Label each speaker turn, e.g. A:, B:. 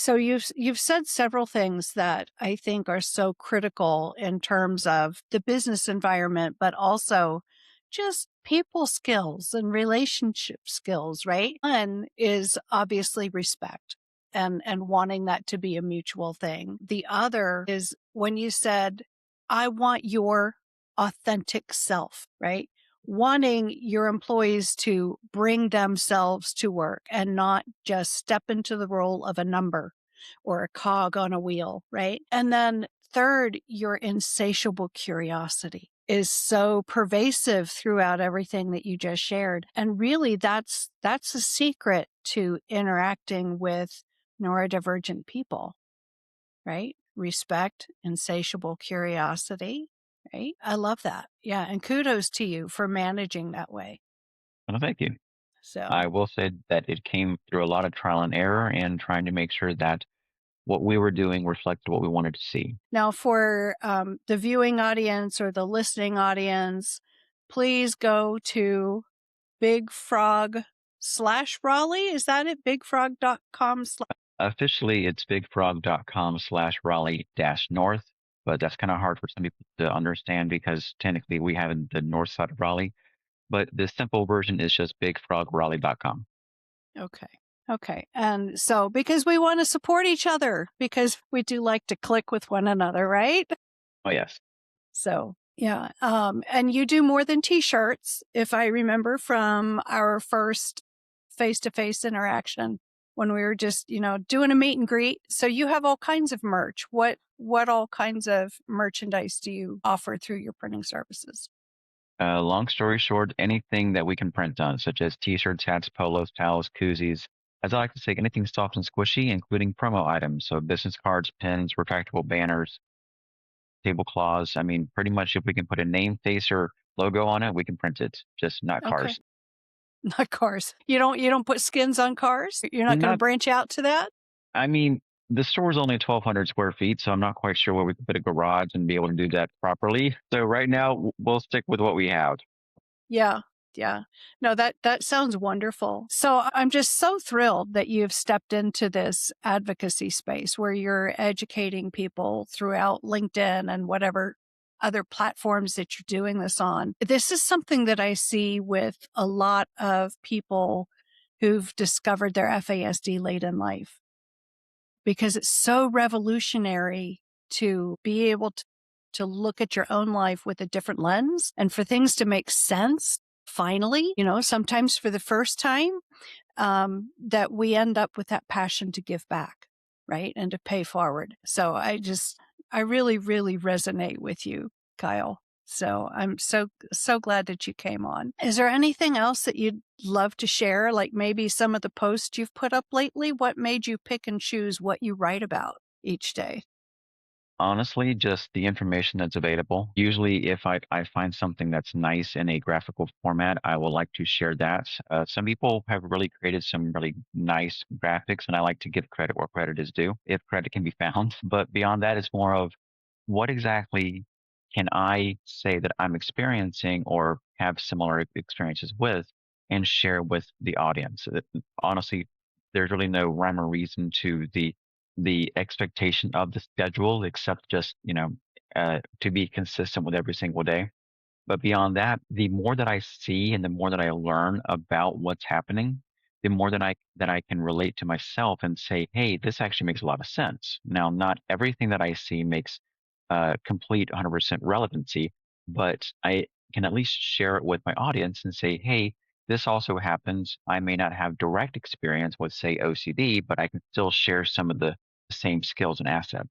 A: So you've said several things that I think are so critical in terms of the business environment, but also just people skills and relationship skills, right? One is obviously respect and wanting that to be a mutual thing. The other is when you said, I want your authentic self, right? Wanting your employees to bring themselves to work and not just step into the role of a number or a cog on a wheel, right? And then third, your insatiable curiosity is so pervasive throughout everything that you just shared. And really that's a secret to interacting with neurodivergent people, right? Respect, insatiable curiosity, right? I love that. Yeah. And kudos to you for managing that way.
B: Well, thank you.
A: So
B: I will say that it came through a lot of trial and error and trying to make sure that what we were doing reflected what we wanted to see.
A: now for the viewing audience or the listening audience, please go to Big Frog slash Raleigh. Is that it? Bigfrog.com slash.
B: Officially, it's bigfrog.com/Raleigh-North, but that's kind of hard for some people to understand because technically we have the north side of Raleigh. But the simple version is just bigfrograleigh.com.
A: Okay. Okay. And so because we want to support each other, because we do like to click with one another, right?
B: Oh, yes.
A: So yeah. And you do more than t-shirts, if I remember from our first face-to-face interaction when we were just, doing a meet and greet. So you have all kinds of merch. What all kinds of merchandise do you offer through your printing services?
B: Long story short, anything that we can print on, such as t-shirts, hats, polos, towels, koozies. As I like to say, anything soft and squishy, including promo items. So business cards, pins, retractable banners, tablecloths. I mean, pretty much if we can put a name, face, or logo on it, we can print it, just not
A: Okay.
B: cars.
A: Not cars. You don't put skins on cars? You're not going to
B: Not,
A: branch out to that?
B: I mean, the store is only 1,200 square feet, so I'm not quite sure where we could put a garage and be able to do that properly. So right now, we'll stick with what we have.
A: Yeah. Yeah. No, that sounds wonderful. So I'm just so thrilled that you've stepped into this advocacy space where you're educating people throughout LinkedIn and whatever other platforms that you're doing this on. This is something that I see with a lot of people who've discovered their FASD late in life because it's so revolutionary to be able to look at your own life with a different lens and for things to make sense. Finally, sometimes for the first time, that we end up with that passion to give back, right? And to pay forward. So I really, really resonate with you, Kyle. So I'm so glad that you came on. Is there anything else that you'd love to share? Like maybe some of the posts you've put up lately? What made you pick and choose what you write about each day?
B: Honestly, just the information that's available. Usually, if I find something that's nice in a graphical format, I will like to share that. Some people have really created some really nice graphics, and I like to give credit where credit is due, if credit can be found. But beyond that, it's more of what exactly can I say that I'm experiencing or have similar experiences with and share with the audience. Honestly, there's really no rhyme or reason to the expectation of the schedule, except just to be consistent with every single day. But beyond that, the more that I see and the more that I learn about what's happening, the more that I can relate to myself and say, hey, this actually makes a lot of sense. Now, not everything that I see makes complete 100% relevancy, but I can at least share it with my audience and say, hey, this also happens. I may not have direct experience with, say, OCD, but I can still share some of the same skills and assets.